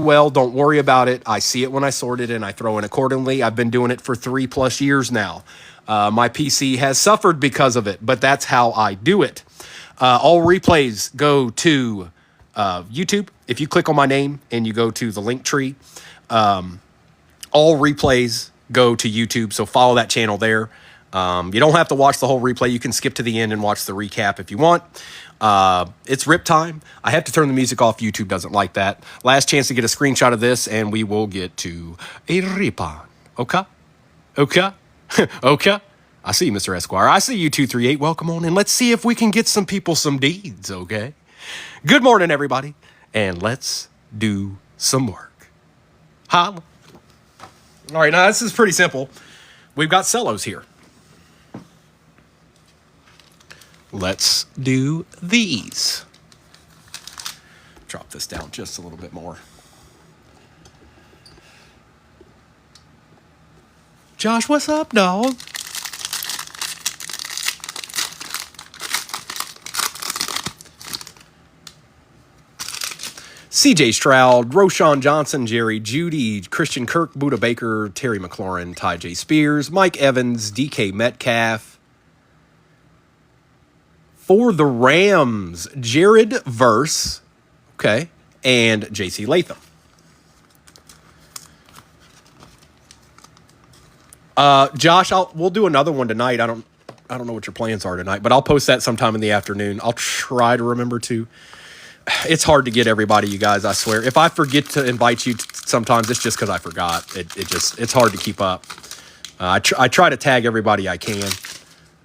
well, don't worry about it. I see it when I sort it and I throw in accordingly. I've been doing it for 3+ years now. My PC has suffered because of it, but that's how I do it. All replays go to YouTube. If you click on my name and you go to the link tree, all replays go to YouTube. So follow that channel there. You don't have to watch the whole replay. You can skip to the end and watch the recap if you want. It's rip time. I have to turn the music off. YouTube doesn't like that. Last chance to get a screenshot of this, and we will get to a rip on. Okay? Okay? Okay? I see you, Mr. Esquire. I see you, 238. Welcome on, and let's see if we can get some people some deeds, okay? Good morning, everybody, and let's do some work. Holla. All right, now this is pretty simple. We've got cellos here. Let's do these. Drop this down just a little bit more. Josh, what's up, dog? CJ Stroud, Roshan Johnson, Jerry Judy, Christian Kirk, Buda Baker, Terry McLaurin, Ty J. Spears, Mike Evans, DK Metcalf. For the Rams, Jared Verse, okay, and JC Latham. Josh, we'll do another one tonight. I don't know what your plans are tonight, but I'll post that sometime in the afternoon. I'll try to remember to. It's hard to get everybody, you guys, I swear. If I forget to invite you sometimes, it's just because I forgot. It's hard to keep up. I try to tag everybody I can.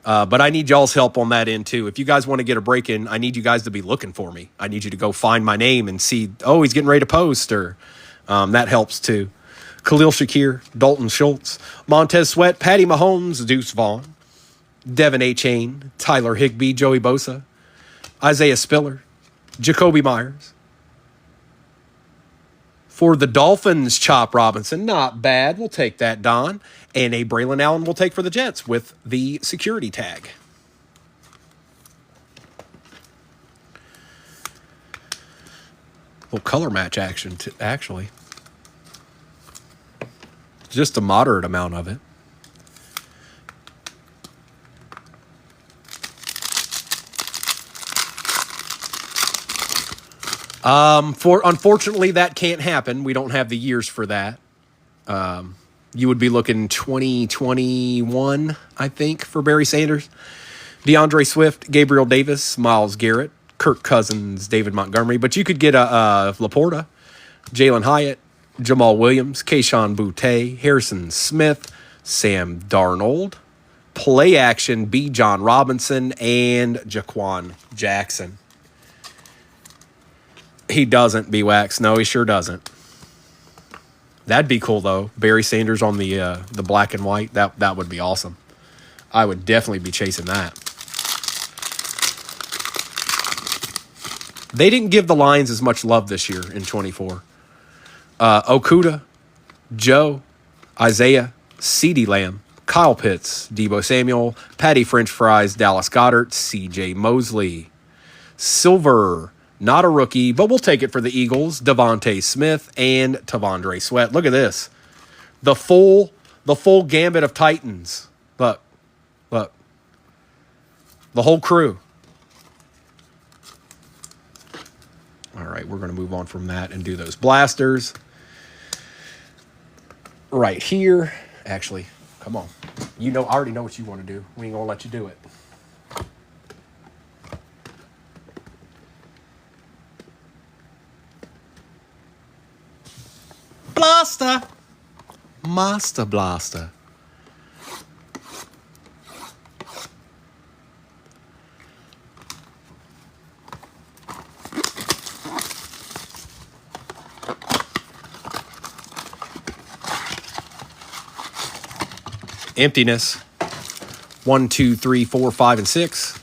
But I need y'all's help on that end, too. If you guys want to get a break in, I need you guys to be looking for me. I need you to go find my name and see, oh, he's getting ready to post, or that helps, too. Khalil Shakir, Dalton Schultz, Montez Sweat, Patty Mahomes, Deuce Vaughn, Devin A. Chain, Tyler Higbee, Joey Bosa, Isaiah Spiller, Jacoby Myers. For the Dolphins, Chop Robinson, not bad. We'll take that, Don. And a Braylon Allen will take for the Jets with the security tag. Little color match action, actually. Just a moderate amount of it. Unfortunately, that can't happen. We don't have the years for that. You would be looking 2021, I think, for Barry Sanders. DeAndre Swift, Gabriel Davis, Myles Garrett, Kirk Cousins, David Montgomery. But you could get a Laporta, Jalen Hyatt, Jamal Williams, Kayshon Boutte, Harrison Smith, Sam Darnold, play action, B. John Robinson, and Jaquan Jackson. He doesn't, B-Wax. No, he sure doesn't. That'd be cool, though. Barry Sanders on the black and white. That would be awesome. I would definitely be chasing that. They didn't give the Lions as much love this year in 24. Okuda, Joe, Isaiah, CeeDee Lamb, Kyle Pitts, Deebo Samuel, Patty French Fries, Dallas Goedert, C.J. Mosley, Silver, not a rookie, but we'll take it for the Eagles, Devontae Smith, and Tavondre Sweat. Look at this. The full gambit of Titans. Look. The whole crew. All right, we're going to move on from that and do those blasters. Right here. Actually, come on. I already know what you want to do. We ain't going to let you do it. Blaster. Master Blaster. Emptiness. 1, 2, 3, 4, 5, and 6.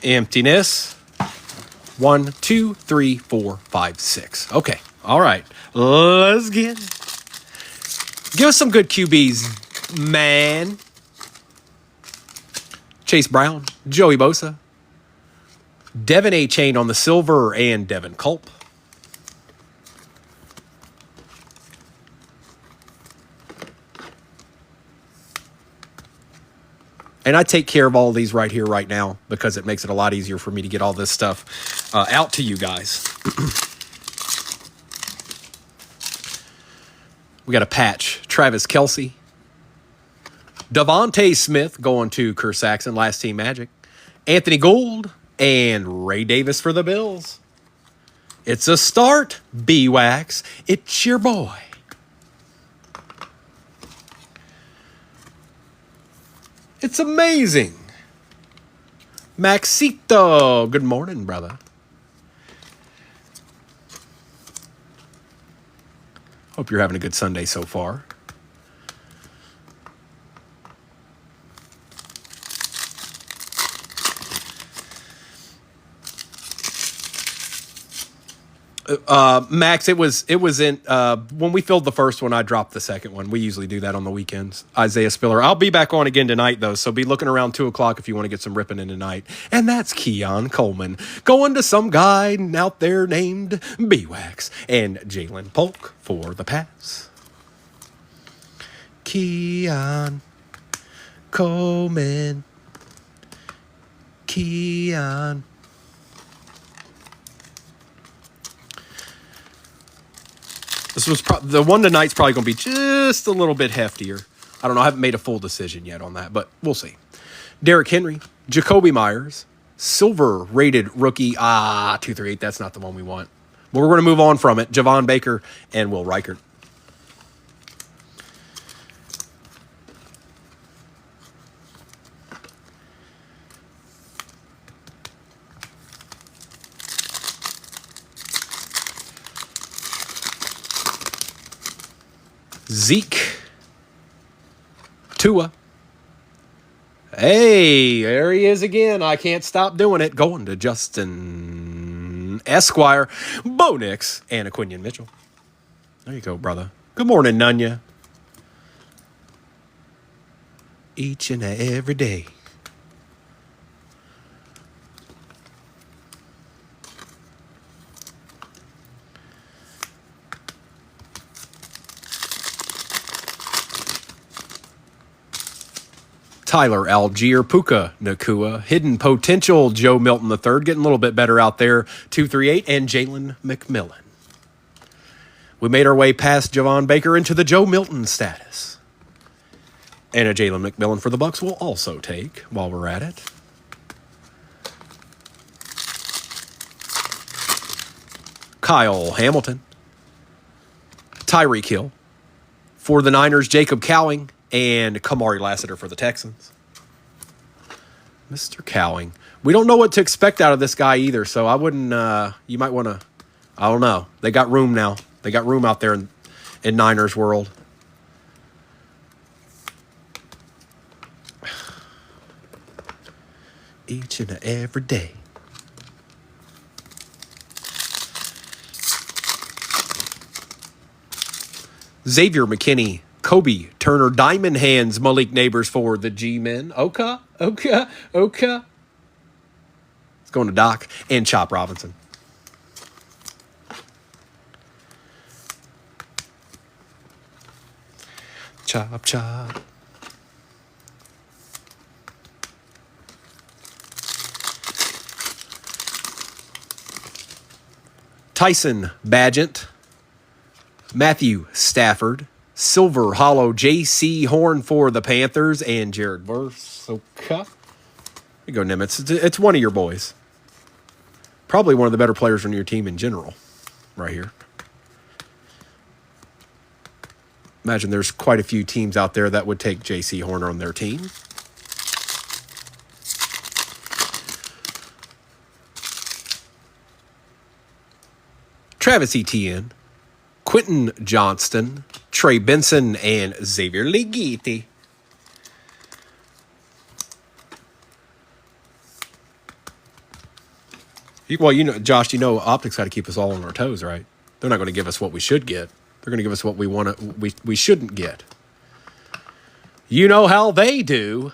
Emptiness. 1, 2, 3, 4, 5, 6. Okay. All right. Let's get it. Give us some good QBs, man. Chase Brown, Joey Bosa, Devin A. Chain on the silver, and Devin Culp. And I take care of all of these right here, right now, because it makes it a lot easier for me to get all this stuff out to you guys. We got a patch. Travis Kelce. Devontae Smith going to Kerr Saxon, last team Magic. Anthony Gould and Ray Davis for the Bills. It's a start, B-Wax. It's your boy. It's amazing. Maxito. Good morning, brother. Hope you're having a good Sunday so far. Max, it was in when we filled the first one, I dropped the second one. We usually do that on the weekends. Isaiah Spiller. I'll be back on again tonight though, so be looking around 2:00 if you want to get some ripping in tonight. And that's Keon Coleman going to some guy out there named B-Wax and Jalen Polk for the pass. Keon Coleman. Keon. This was the one tonight's probably going to be just a little bit heftier. I don't know. I haven't made a full decision yet on that, but we'll see. Derrick Henry, Jacoby Myers, silver rated rookie. 238. That's not the one we want. But we're going to move on from it. Javon Baker and Will Reichert. Zeke. Tua. Hey, there he is again. I can't stop doing it. Going to Justin Esquire, Bo Nix, and Aquinian Mitchell. There you go, brother. Good morning, Nunya. Each and every day. Tyler Algier, Puka Nakua, Hidden Potential, Joe Milton III, getting a little bit better out there, 238, and Jalen McMillan. We made our way past Javon Baker into the Joe Milton status. And a Jalen McMillan for the Bucks we'll also take while we're at it. Kyle Hamilton. Tyreek Hill. For the Niners, Jacob Cowing. And Kamari Lassiter for the Texans. Mr. Cowing. We don't know what to expect out of this guy either, so I wouldn't, you might want to, I don't know. They got room now. They got room out there in Niners world. Each and every day. Xavier McKinney. Kobe Turner, Diamond Hands, Malik Neighbors for the G-Men. Okay. It's going to Doc and Chop Robinson. Chop. Tyson Badgett, Matthew Stafford, Silver Hollow J.C. Horn for the Panthers, and Jared Verse. Okay. There you go, Nimitz. It's one of your boys. Probably one of the better players on your team in general. Right here. Imagine there's quite a few teams out there that would take J.C. Horn on their team. Travis Etienne. Quentin Johnston, Trey Benson, and Xavier Legiti. Well, you know, Josh, you know, Optics got to keep us all on our toes, right? They're not going to give us what we should get. They're going to give us what we want to, we shouldn't get. You know how they do.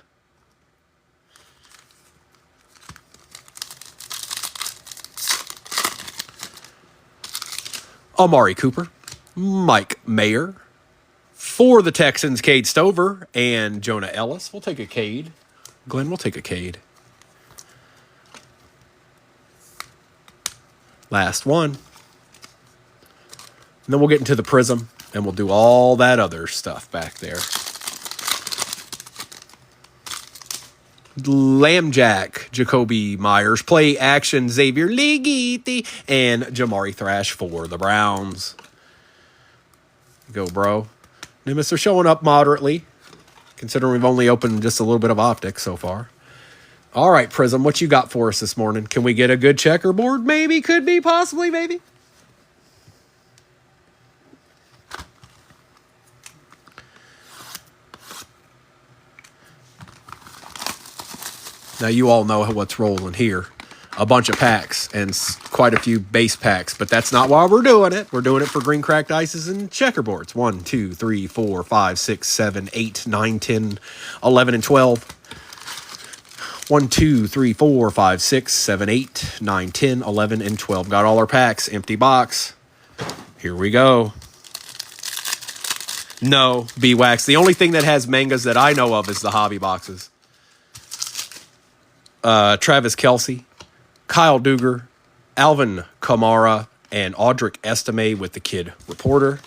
Amari Cooper, Mike Mayer. For the Texans, Cade Stover and Jonah Ellis. We'll take a Cade. Glenn, we'll take a Cade. Last one. And then we'll get into the Prism, and we'll do all that other stuff back there. Lambjack, Jacoby Myers, play action, Xavier Ligeti, and Jamari Thrash for the Browns. Go, bro. Nimbus are showing up moderately, considering we've only opened just a little bit of optics so far. All right, Prism, what you got for us this morning? Can we get a good checkerboard? Maybe, could be, possibly, maybe. Now, you all know what's rolling here. A bunch of packs and quite a few base packs, but that's not why we're doing it. We're doing it for green cracked ices and checkerboards. 1, 2, 3, 4, 5, 6, 7, 8, 9, 10, 11, and 12. 1, 2, 3, 4, 5, 6, 7, 8, 9, 10, 11, and 12. Got all our packs. Empty box. Here we go. No, B-Wax. The only thing that has mangas that I know of is the hobby boxes. Travis Kelce, Kyle Duger, Alvin Kamara, and Audric Estime with the Kid Reporter.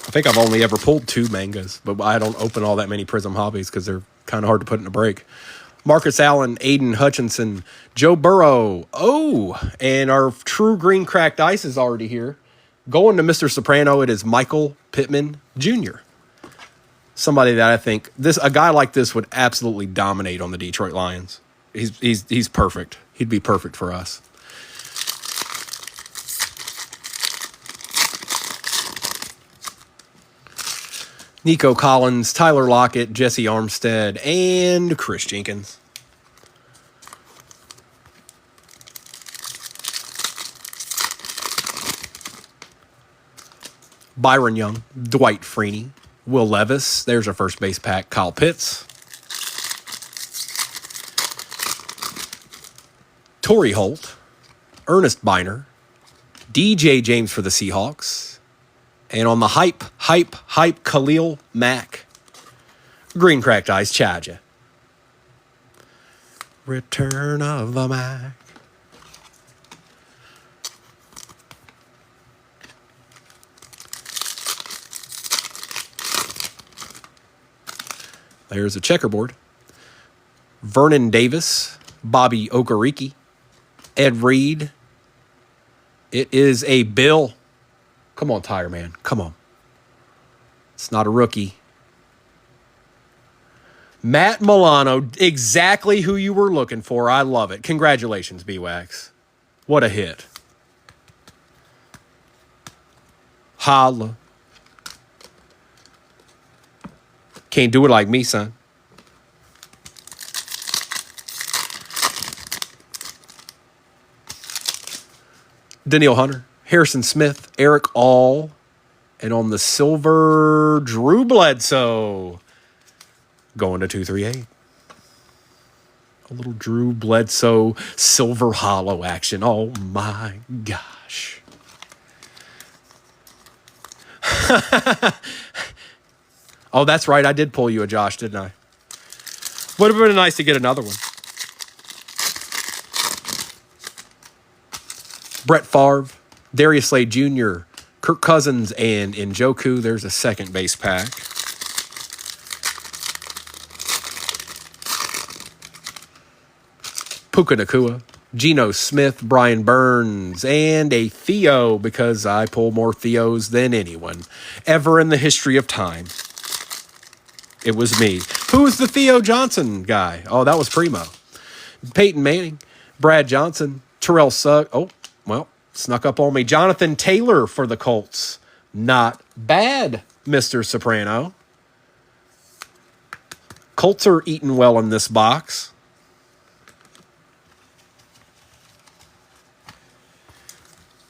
I think I've only ever pulled 2 mangas, but I don't open all that many Prism Hobbies because they're kind of hard to put in a break. Marcus Allen, Aiden Hutchinson, Joe Burrow. Oh, and our true green cracked ice is already here. Going to Mr. Soprano, it is Michael Pittman Jr. Somebody that I think a guy like this would absolutely dominate on the Detroit Lions. He's perfect. He'd be perfect for us. Nico Collins, Tyler Lockett, Jesse Armstead, and Chris Jenkins. Byron Young, Dwight Freeney, Will Levis. There's our first base pack. Kyle Pitts. Torrey Holt, Ernest Biner, DJ James for the Seahawks. And on the hype, Khalil Mack. Green cracked ice, Chaja. Return of the Mac. There's a checkerboard. Vernon Davis, Bobby Okereke, Ed Reed. It is a Bill. Come on, Tire Man. Come on. It's not a rookie. Matt Milano, exactly who you were looking for. I love it. Congratulations, B-Wax. What a hit. Holla. Can't do it like me, son. Danielle Hunter, Harrison Smith, Eric All, and on the silver, Drew Bledsoe. Going to 238. A little Drew Bledsoe silver hollow action. Oh my gosh. Oh, that's right. I did pull you a Josh, didn't I? Would have been nice to get another one. Brett Favre, Darius Slade Jr., Kirk Cousins, and Njoku. There's a second base pack. Puka Nacua, Geno Smith, Brian Burns, and a Theo, because I pull more Theos than anyone ever in the history of time. It was me. Who's the Theo Johnson guy? Oh, that was Primo. Peyton Manning, Brad Johnson, Terrell Suggs. Oh, well, snuck up on me. Jonathan Taylor for the Colts. Not bad, Mr. Soprano. Colts are eating well in this box.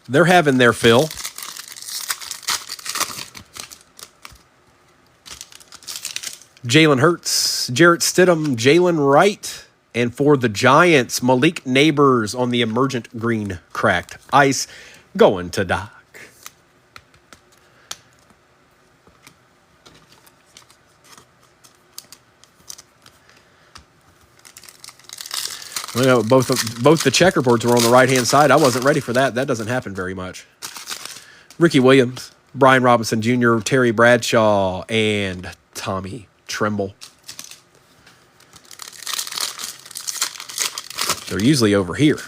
They're having their fill. Jalen Hurts, Jarrett Stidham, Jalen Wright. And for the Giants, Malik Neighbors on the emergent green cracked ice, going to Doc. Well, both the checkerboards were on the right-hand side. I wasn't ready for that. That doesn't happen very much. Ricky Williams, Brian Robinson Jr., Terry Bradshaw, and Tommy Tremble. They're usually over here.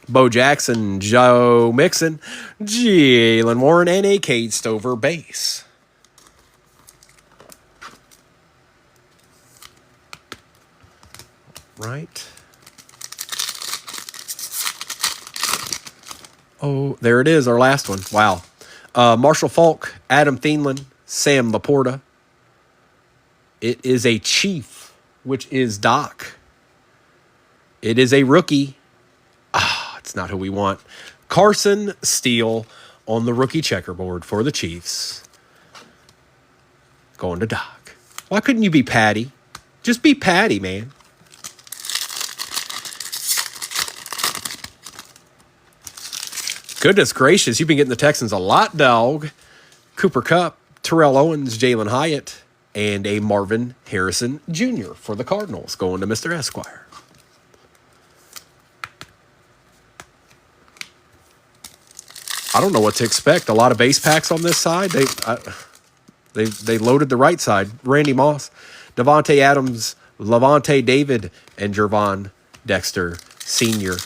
Bo Jackson, Joe Mixon, Jalen Warren, and a Cade Stover base. Right. Oh, there it is, our last one. Wow. Marshall Faulk, Adam Thielen, Sam Laporta. It is a Chief, which is Doc. It is a rookie. It's not who we want. Carson Steele on the rookie checkerboard for the Chiefs. Going to Doc. Why couldn't you be Patty? Just be Patty, man. Goodness gracious, you've been getting the Texans a lot, dog. Cooper Kupp, Terrell Owens, Jalen Hyatt, and a Marvin Harrison Jr. for the Cardinals, going to Mr. Esquire. I don't know what to expect. A lot of base packs on this side. They loaded the right side. Randy Moss, Devontae Adams, Levante David, and Jervon Dexter Sr.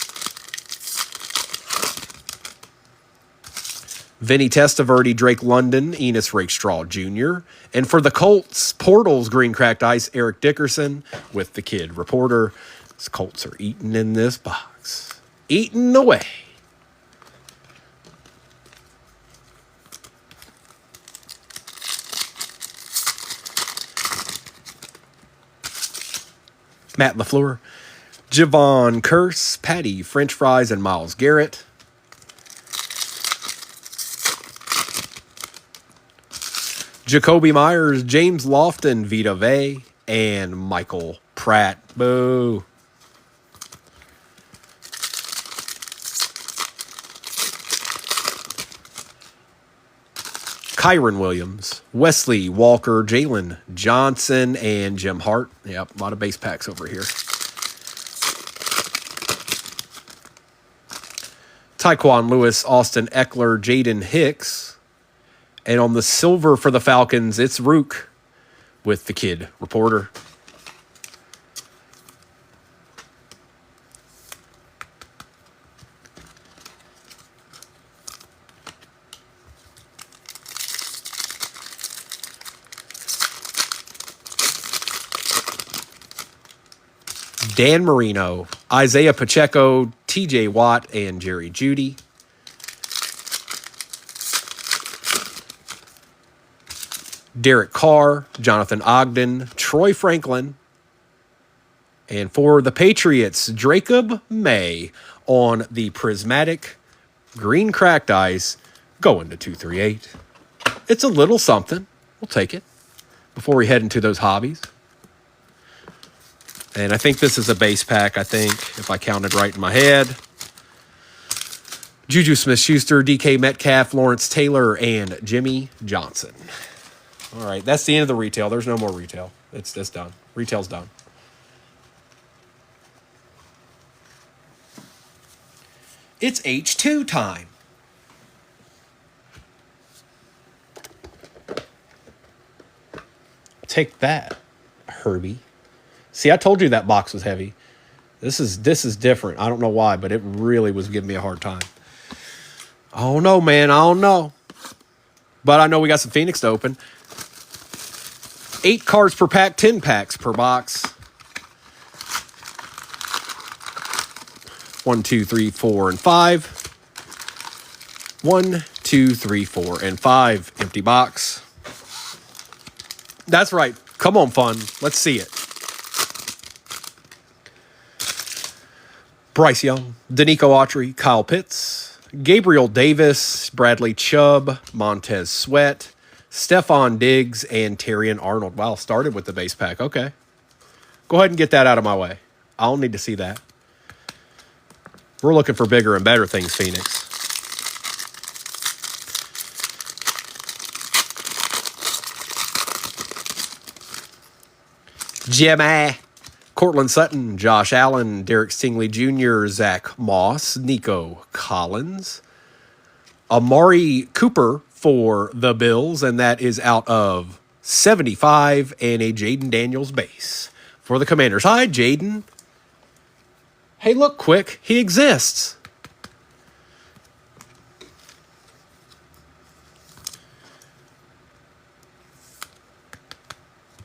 Vinny Testaverde, Drake London, Enos Rakestraw Jr. And for the Colts, Portals, green cracked ice, Eric Dickerson with the kid reporter. These Colts are eating in this box. Eating away. Matt LaFleur, Javon Curse, Patty French Fries, and Myles Garrett. Jacoby Myers, James Lofton, Vita Vey, and Michael Pratt. Boo. Kyron Williams, Wesley Walker, Jalen Johnson, and Jim Hart. Yep, a lot of base packs over here. Tyquan Lewis, Austin Eckler, Jaden Hicks. And on the silver for the Falcons, it's Rook with the kid reporter. Dan Marino, Isaiah Pacheco, TJ Watt, and Jerry Jeudy. Derek Carr, Jonathan Ogden, Troy Franklin. And for the Patriots, Jacob May on the prismatic green cracked ice, going to 238. It's a little something. We'll take it before we head into those hobbies. And I think this is a base pack, I think, if I counted right in my head. Juju Smith-Schuster, DK Metcalf, Lawrence Taylor, and Jimmy Johnson. All right, that's the end of the retail. There's no more retail. It's done. Retail's done. It's H2 time. Take that, Herbie. See, I told you that box was heavy. This is different. I don't know why, but it really was giving me a hard time. I don't know, man. I don't know. But I know we got some Phoenix to open. 8 cards per pack, 10 packs per box. 1, 2, 3, 4, and 5. 1, 2, 3, 4, and 5. Empty box. That's right. Come on, fun. Let's see it. Bryce Young, Danico Autry, Kyle Pitts, Gabriel Davis, Bradley Chubb, Montez Sweat, Stephon Diggs and Terrion Arnold. Wow, started with the base pack. Okay. Go ahead and get that out of my way. I don't need to see that. We're looking for bigger and better things, Phoenix. Jimmy. Cortland Sutton, Josh Allen, Derek Stingley Jr., Zach Moss, Nico Collins, Amari Cooper for the Bills, and that is out of 75, and a Jaden Daniels base for the Commanders. Hi, Jaden. Hey, look, quick. He exists.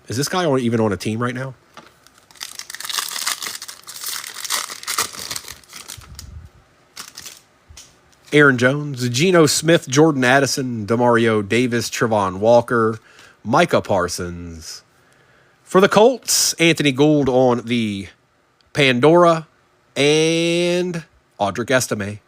Is this guy even on a team right now? Aaron Jones, Geno Smith, Jordan Addison, Demario Davis, Trevon Walker, Micah Parsons. For the Colts, Anthony Gould on the Pandora, and Audric Estime.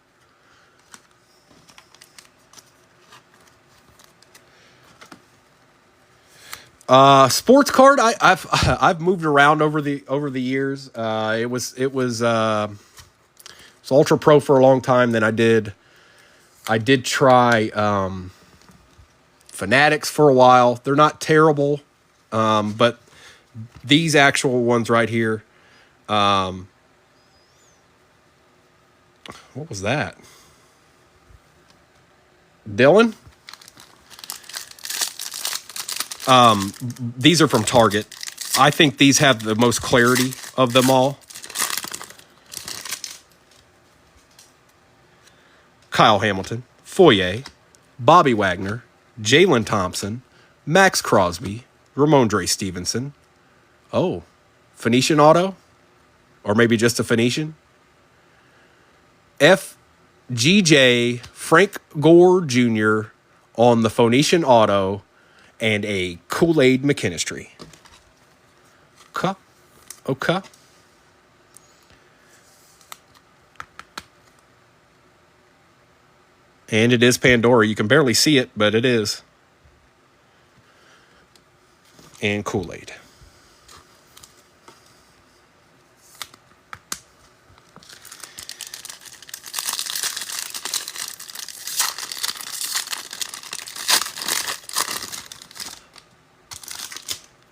Sports card. I've moved around over the years. It was Ultra Pro for a long time. Then I did try Fanatics for a while. They're not terrible, but these actual ones right here. What was that? Dylan? These are from Target. I think these have the most clarity of them all. Kyle Hamilton, Foye, Bobby Wagner, Jalen Thompson, Max Crosby, Ramondre Stevenson. Oh, Phoenician auto? Or maybe just a Phoenician? FGJ Frank Gore Jr. on the Phoenician auto, and a Kool-Aid McKinstry. Okay. And it is Pandora. You can barely see it, but it is. And Kool-Aid.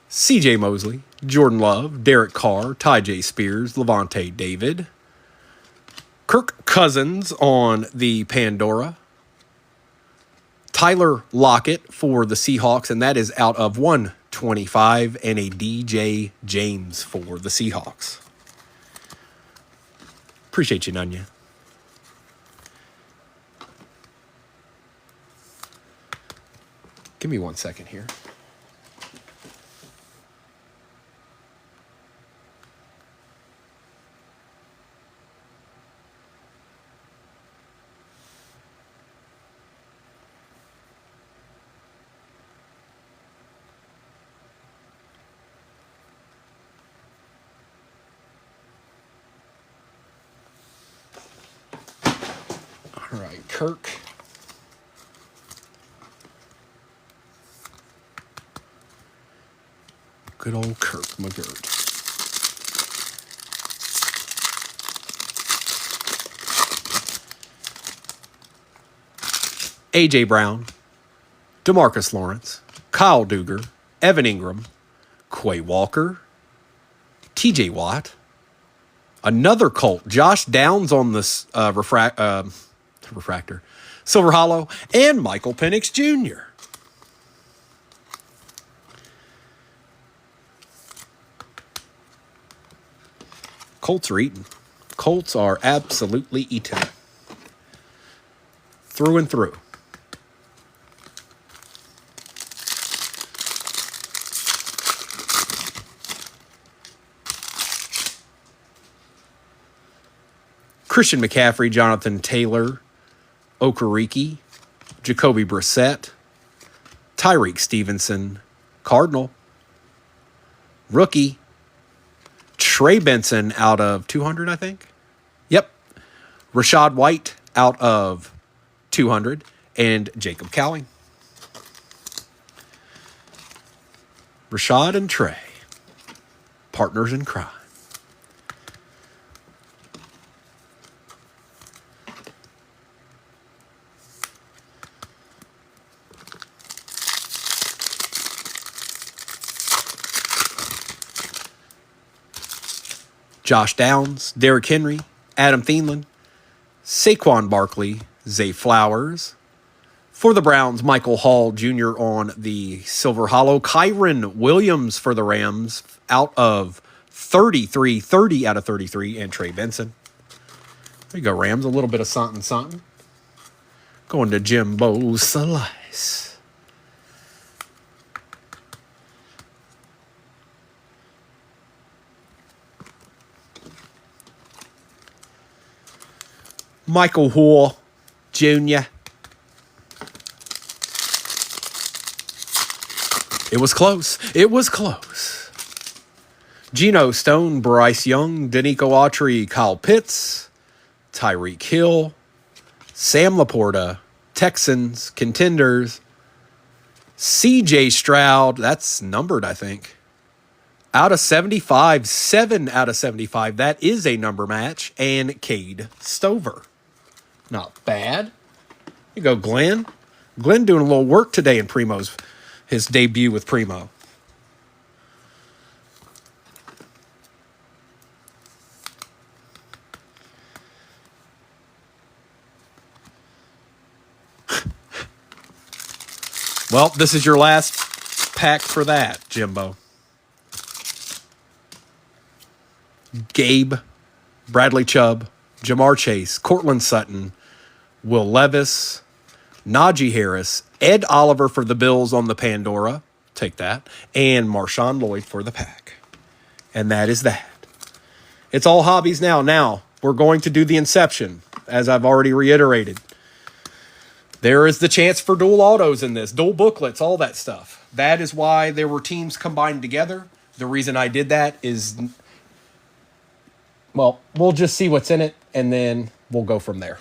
C.J. Mosley, Jordan Love, Derek Carr, Ty J. Spears, Levante David, Kirk Cousins on the Pandora, Tyler Lockett for the Seahawks, and that is out of 125, and a DJ James for the Seahawks. Appreciate you, Nunya. Give me 1 second here. All right, Kirk. Good old Kirk McGirt. A.J. Brown, DeMarcus Lawrence, Kyle Duggar, Evan Ingram, Quay Walker, T.J. Watt, another Colt, Josh Downs on this refractor, Silver Hollow, and Michael Penix Jr. Colts are eating. Colts are absolutely eating. Through and through. Christian McCaffrey, Jonathan Taylor, Okereke, Jacoby Brissett, Tyreek Stevenson, Cardinal, rookie, Trey Benson out of 200, I think. Yep. Rashad White out of 200, and Jacob Cowling. Rashad and Trey, partners in crime. Josh Downs, Derrick Henry, Adam Thielen, Saquon Barkley, Zay Flowers. For the Browns, Michael Hall Jr. on the Silver Hollow. Kyron Williams for the Rams out of 33, 30 out of 33. And Trey Benson. There you go, Rams. A little bit of something, something. Going to Jimbo Slice. Michael Hoare Jr. It was close. It was close. Geno Stone, Bryce Young, Danico Autry, Kyle Pitts, Tyreek Hill, Sam Laporta, Texans, Contenders, CJ Stroud. That's numbered, I think. Out of 75, 7 out of 75. That is a number match. And Cade Stover. Not bad. Here you go, Glenn. Glenn doing a little work today in Primo's, his debut with Primo. Well, this is your last pack for that, Jimbo. Gabe, Bradley Chubb, Jamar Chase, Cortland Sutton, Will Levis, Najee Harris, Ed Oliver for the Bills on the Pandora. Take that. And Marshawn Lloyd for the pack. And that is that. It's all hobbies now. Now, we're going to do the Inception, as I've already reiterated. There is the chance for dual autos in this, dual booklets, all that stuff. That is why there were teams combined together. The reason I did that is, well, we'll just see what's in it, and then we'll go from there.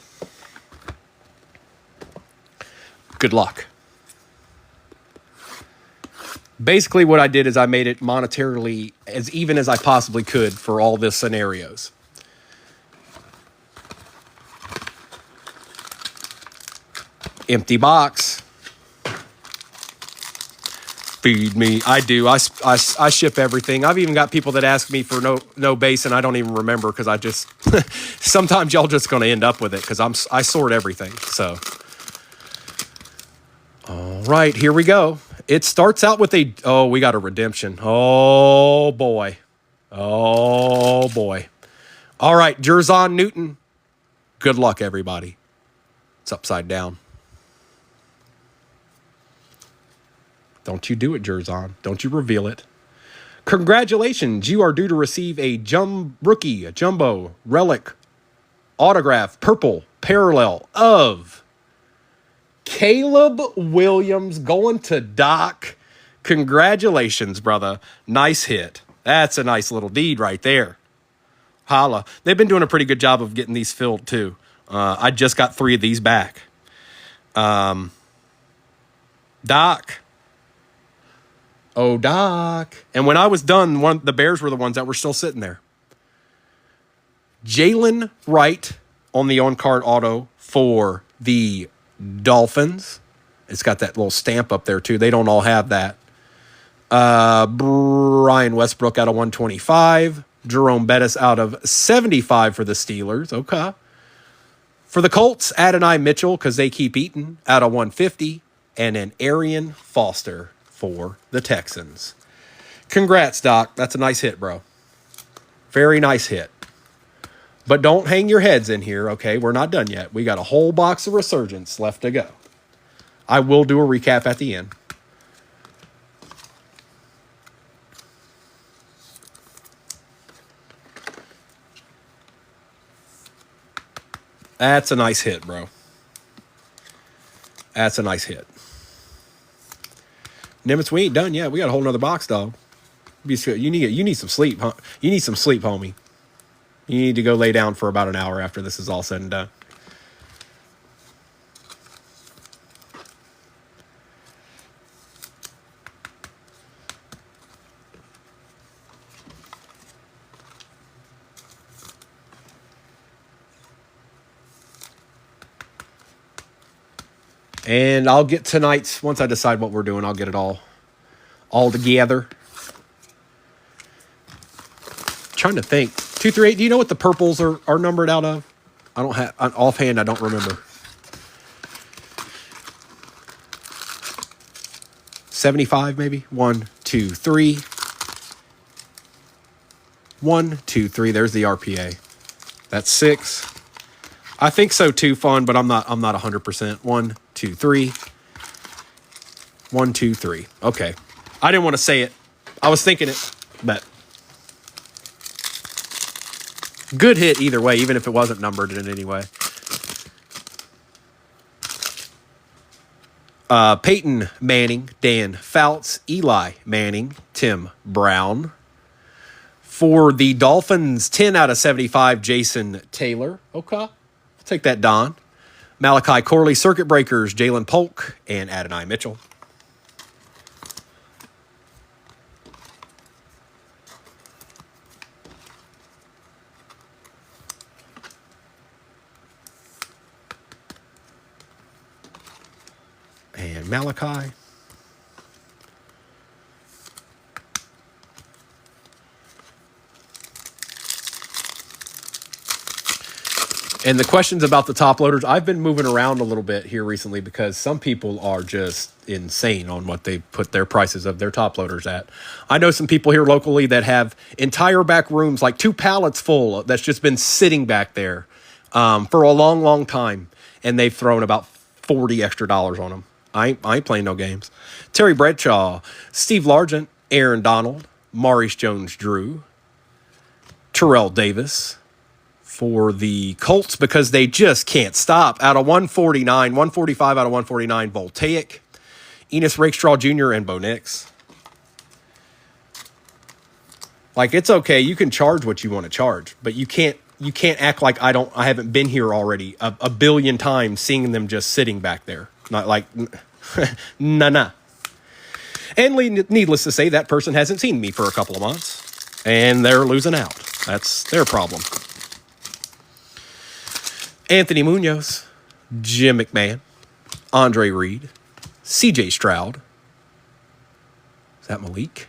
Good luck. Basically, what I did is I made it monetarily as even as I possibly could for all the scenarios. Empty box. Feed me. I do. I ship everything. I've even got people that ask me for no base, and I don't even remember because I just sometimes y'all just going to end up with it because I sort everything. So, all right, here we go. It starts out with we got a redemption. Oh boy. Oh boy. All right, Jerzon Newton. Good luck, everybody. It's upside down. Don't you do it, Jerzon. Don't you reveal it. Congratulations. You are due to receive a jumbo relic autograph purple parallel of Caleb Williams going to Doc. Congratulations, brother. Nice hit. That's a nice little deed right there. Holla. They've been doing a pretty good job of getting these filled, too. I just got 3 of these back. Doc. Oh, Doc. And when I was done, the Bears were the ones that were still sitting there. Jalen Wright on the on-card auto for the Dolphins. It's got that little stamp up there, too. They don't all have that. Brian Westbrook out of 125. Jerome Bettis out of 75 for the Steelers. Okay. For the Colts, Adonai Mitchell, because they keep eating, out of 150. And an Arian Foster for the Texans. Congrats, Doc. That's a nice hit, bro. Very nice hit. But don't hang your heads in here, okay? We're not done yet. We got a whole box of Resurgence left to go. I will do a recap at the end. That's a nice hit, bro. That's a nice hit. Nimitz, we ain't done yet. We got a whole nother box, dog. You need some sleep, huh? You need some sleep, homie. You need to go lay down for about an hour after this is all said and done. And I'll get tonight's, once I decide what we're doing, I'll get it all together. Trying to think. 2 through 8, do you know what the purples are numbered out of? I don't have, offhand, I don't remember. 75 maybe? 1, 2, 3. 1, 2, 3. There's the RPA. That's 6. I think so too, Fun, but I'm not 100%. 1, 2, 3. 1, 2, 3. Okay. I didn't want to say it. I was thinking it, but good hit either way, even if it wasn't numbered in any way. Peyton Manning, Dan Fouts, Eli Manning, Tim Brown. For the Dolphins, 10 out of 75, Jason Taylor. Okay. I'll take that, Don. Malachi Corley, Circuit Breakers, Jalen Polk, and Adonai Mitchell. And Malachi. And the questions about the top loaders, I've been moving around a little bit here recently because some people are just insane on what they put their prices of their top loaders at. I know some people here locally that have entire back rooms, like 2 pallets full, that's just been sitting back there for a long, long time. And they've thrown about $40 extra on them. I ain't playing no games. Terry Bradshaw, Steve Largent, Aaron Donald, Maurice Jones-Drew, Terrell Davis for the Colts because they just can't stop. Out of 149, 145 out of 149, Voltaic, Enos Rakestraw Jr., and Bo Nix. Like, it's okay. You can charge what you want to charge, but you can't act like I haven't been here already a billion times seeing them just sitting back there. Not like, nah. And needless to say, that person hasn't seen me for a couple of months, and they're losing out. That's their problem. Anthony Munoz, Jim McMahon, Andre Reed, CJ Stroud. Is that Malik?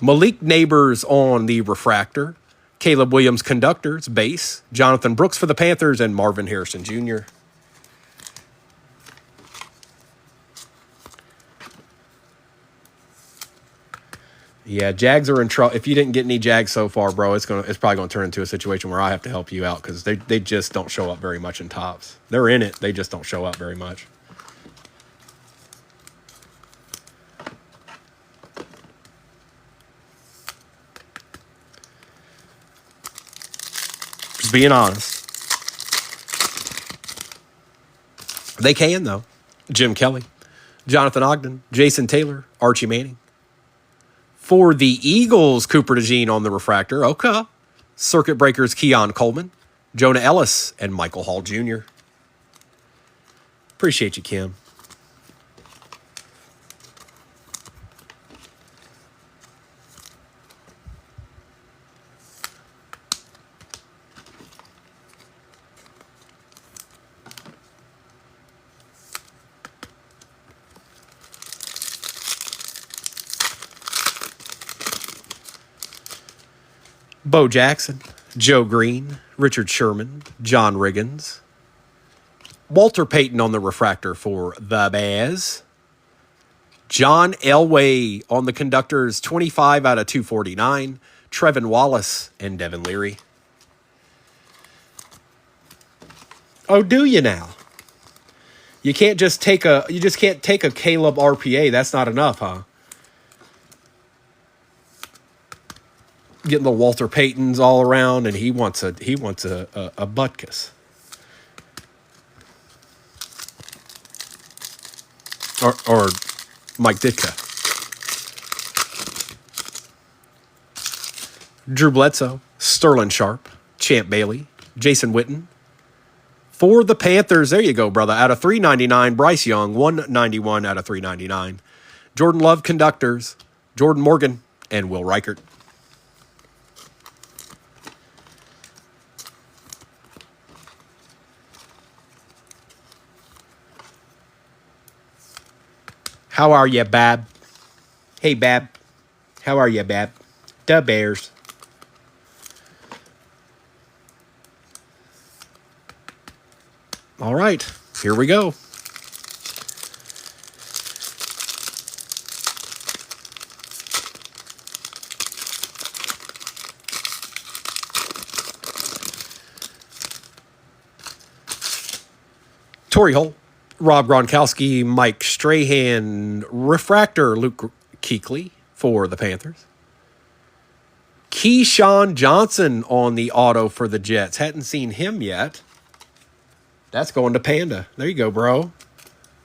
Malik Neighbors on the refractor. Caleb Williams Conductors, base. Jonathan Brooks for the Panthers, and Marvin Harrison Jr. Yeah, Jags are in trouble. If you didn't get any Jags so far, bro, it's probably gonna turn into a situation where I have to help you out because they just don't show up very much in tops. They're in it, they just don't show up very much. Just being honest. They can though. Jim Kelly, Jonathan Ogden, Jason Taylor, Archie Manning. For the Eagles, Cooper DeJean on the refractor. Okay. Circuit Breakers, Keon Coleman, Jonah Ellis, and Michael Hall Jr. Appreciate you, Kim. Bo Jackson, Joe Green, Richard Sherman, John Riggins, Walter Payton on the refractor for the Bears, John Elway on the Conductors, 25 out of 249, Trevin Wallace, and Devin Leary. Oh, do you now? You just can't take a Caleb RPA. That's not enough, huh? Getting the Walter Paytons all around, and he wants a Butkus. Or Mike Ditka. Drew Bledsoe, Sterling Sharp, Champ Bailey, Jason Witten. For the Panthers, there you go, brother. Out of 399, Bryce Young, 191 out of 399. Jordan Love Conductors, Jordan Morgan, and Will Reichert. How are you, Bab? Hey, Bab. How are you, Bab? The Bears. All right, here we go. Torrey Holt, Rob Gronkowski, Mike Strahan, Refractor, Luke Kuechly for the Panthers. Keyshawn Johnson on the auto for the Jets. Hadn't seen him yet. That's going to Panda. There you go, bro.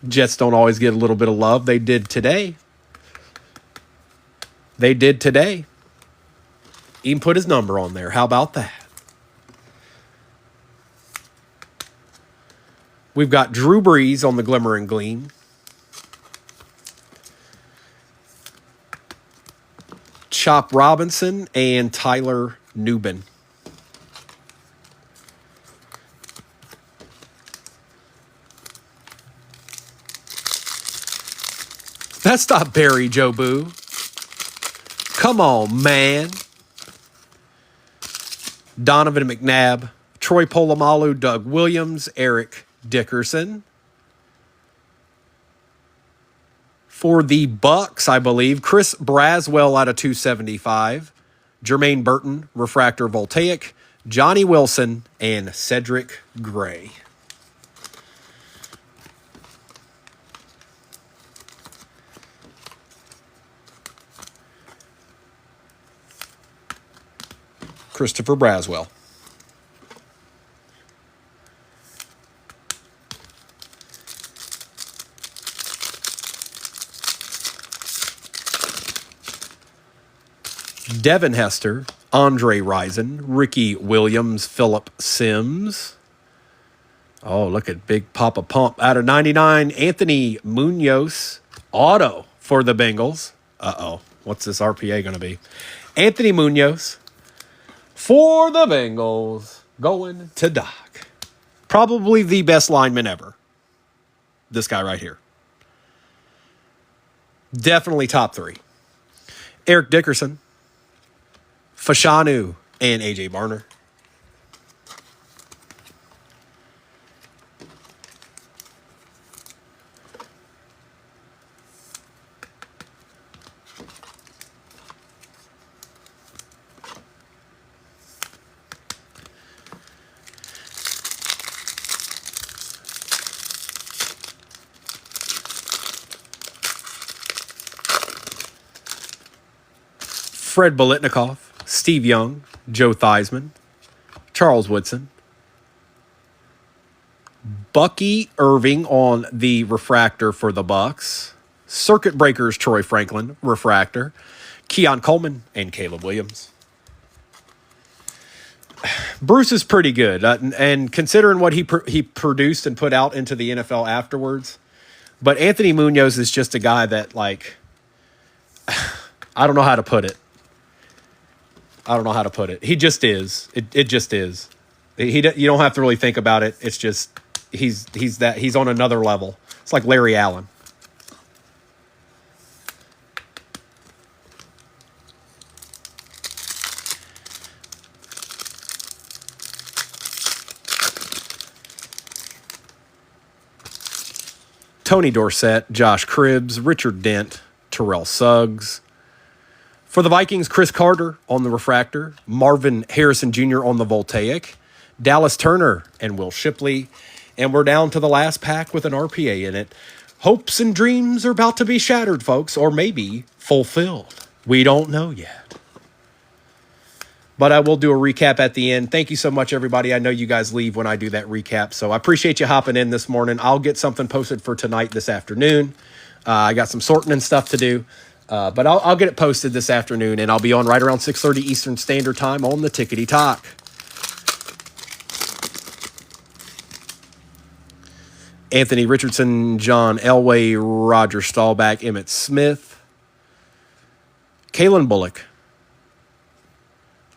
Jets don't always get a little bit of love. They did today. They did today. Even put his number on there. How about that? We've got Drew Brees on the Glimmer and Gleam. Chop Robinson and Tyler Newbin. That's not Barry Jobu. Come on, man. Donovan McNabb, Troy Polamalu, Doug Williams, Eric Dickerson. For the Bucks, I believe, Chris Braswell out of 275. Jermaine Burton, Refractor Voltaic. Johnny Wilson, and Cedric Gray. Christopher Braswell. Devin Hester, Andre Rison, Ricky Williams, Phillip Sims. Oh, look at Big Papa Pump. Out of 99, Anthony Munoz, auto for the Bengals. Uh-oh, what's this RPA going to be? Anthony Munoz for the Bengals, going to Doc. Probably the best lineman ever. This guy right here. Definitely top 3. Eric Dickerson, Fashanu, and A.J. Barner. Fred Biletnikoff, Steve Young, Joe Theismann, Charles Woodson, Bucky Irving on the refractor for the Bucks, Circuit Breakers Troy Franklin, refractor, Keon Coleman, and Caleb Williams. Bruce is pretty good, and considering what he produced and put out into the NFL afterwards, but Anthony Munoz is just a guy that, like, I don't know how to put it. He just is. It just is. You don't have to really think about it. It's just he's on another level. It's like Larry Allen. Tony Dorsett, Josh Cribbs, Richard Dent, Terrell Suggs. For the Vikings, Chris Carter on the refractor, Marvin Harrison Jr. on the Voltaic, Dallas Turner and Will Shipley. And we're down to the last pack with an RPA in it. Hopes and dreams are about to be shattered, folks, or maybe fulfilled. We don't know yet. But I will do a recap at the end. Thank you so much, everybody. I know you guys leave when I do that recap, so I appreciate you hopping in this morning. I'll get something posted for tonight, this afternoon. I got some sorting and stuff to do. But I'll get it posted this afternoon, and I'll be on right around 6:30 Eastern Standard Time on the Tickety Talk. Anthony Richardson, John Elway, Roger Staubach, Emmitt Smith, Kalen Bullock,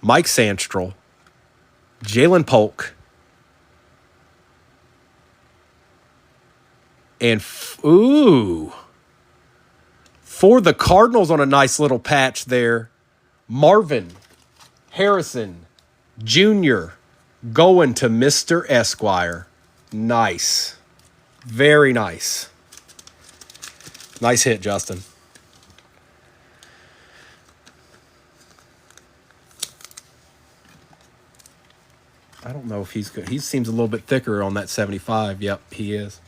Mike Sandstrel, Jalen Polk, and For the Cardinals on a nice little patch there, Marvin Harrison Jr. going to Mr. Esquire. Nice. Very nice. Nice hit, Justin. I don't know if he's good. He seems a little bit thicker on that 75. Yep, he is.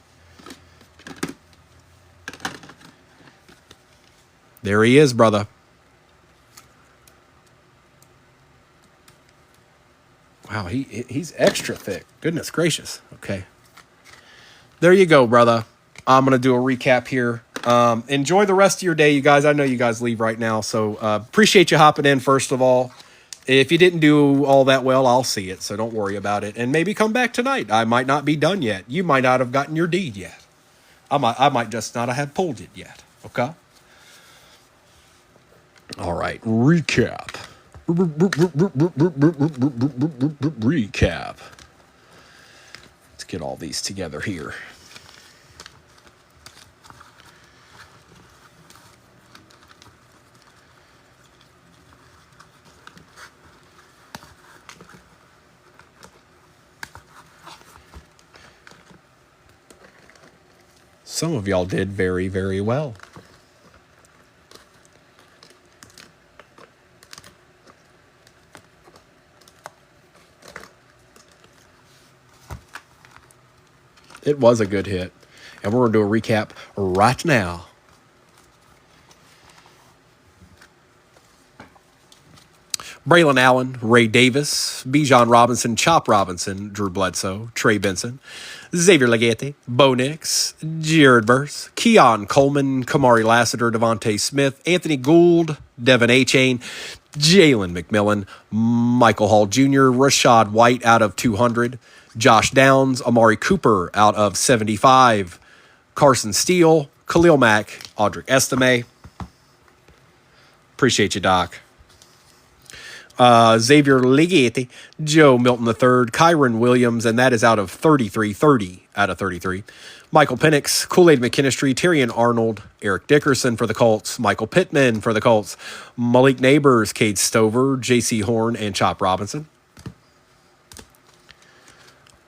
There he is, brother. Wow, he's extra thick. Goodness gracious. Okay. There you go, brother. I'm going to do a recap here. Enjoy the rest of your day, you guys. I know you guys leave right now, so appreciate you hopping in, first of all. If you didn't do all that well, I'll see it, so don't worry about it. And maybe come back tonight. I might not be done yet. You might not have gotten your deed yet. I might just not have pulled it yet, okay? All right, recap. Recap. Let's get all these together here. Some of y'all did very, very well. It was a good hit. And we're going to do a recap right now. Braylon Allen, Ray Davis, Bijan Robinson, Chop Robinson, Drew Bledsoe, Trey Benson, Xavier Legette, Bo Nix, Jared Verse, Keon Coleman, Kamari Lassiter, Devontae Smith, Anthony Gould, Devin Achane, Jalen McMillan, Michael Hall Jr., Rashad White out of 200, Josh Downs, Amari Cooper out of 75, Carson Steele, Khalil Mack, Audric Estime. Appreciate you, Doc. Xavier Legette, Joe Milton III, Kyron Williams, and that is out of 33, 30 out of 33. Michael Penix, Kool-Aid McKinstry, Terrian Arnold, Eric Dickerson for the Colts, Michael Pittman for the Colts, Malik Neighbors, Cade Stover, J.C. Horn, and Chop Robinson.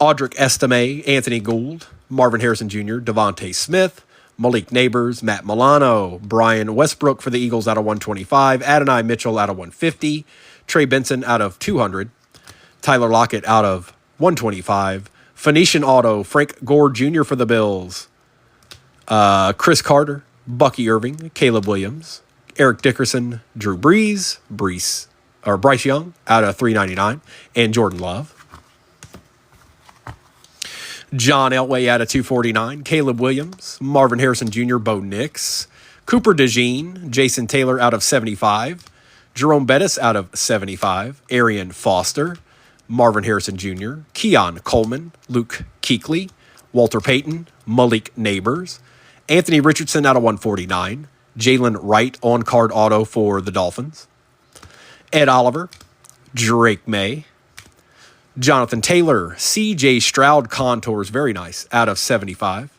Audric Estime, Anthony Gould, Marvin Harrison Jr., Devontae Smith, Malik Neighbors, Matt Milano, Brian Westbrook for the Eagles out of 125, Adonai Mitchell out of 150, Trey Benson out of 200, Tyler Lockett out of 125, Phoenician Auto, Frank Gore Jr. for the Bills, Chris Carter, Bucky Irving, Caleb Williams, Eric Dickerson, Drew Bryce Young out of 399, and Jordan Love. John Elway out of 249, Caleb Williams, Marvin Harrison Jr., Bo Nix, Cooper DeJean, Jason Taylor out of 75, Jerome Bettis out of 75, Arian Foster, Marvin Harrison Jr., Keon Coleman, Luke Kuechly, Walter Payton, Malik Neighbors, Anthony Richardson out of 149, Jalen Wright on-card auto for the Dolphins, Ed Oliver, Drake May, Jonathan Taylor, C.J. Stroud contours, very nice, out of 75.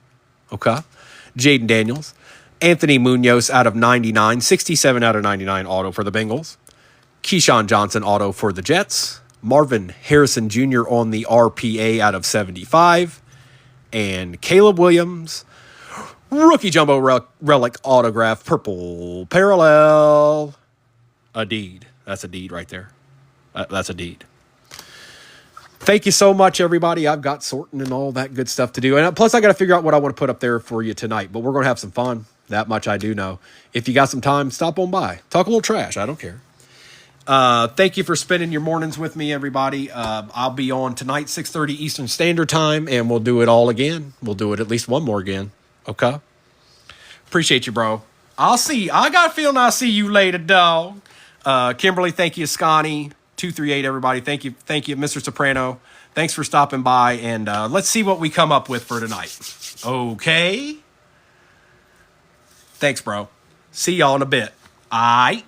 Okay. Jaden Daniels, Anthony Munoz out of 99, 67 out of 99 auto for the Bengals. Keyshawn Johnson auto for the Jets. Marvin Harrison Jr. on the RPA out of 75. And Caleb Williams, rookie jumbo relic autograph, purple parallel. A deed. That's a deed right there. That's a deed. Thank you so much, everybody. I've got sorting and all that good stuff to do. And plus, I got to figure out what I want to put up there for you tonight. But we're going to have some fun. That much I do know. If you got some time, stop on by. Talk a little trash. I don't care. Thank you for spending your mornings with me, everybody. I'll be on tonight, 6:30 Eastern Standard Time, and we'll do it all again. We'll do it at least one more again. Okay? Appreciate you, bro. I'll see you. I got a feeling I'll see you later, dog. Kimberly, thank you, Scotty. 238, everybody. Thank you, Mr. Soprano. Thanks for stopping by, and let's see what we come up with for tonight. Okay? Thanks, bro. See y'all in a bit. All right.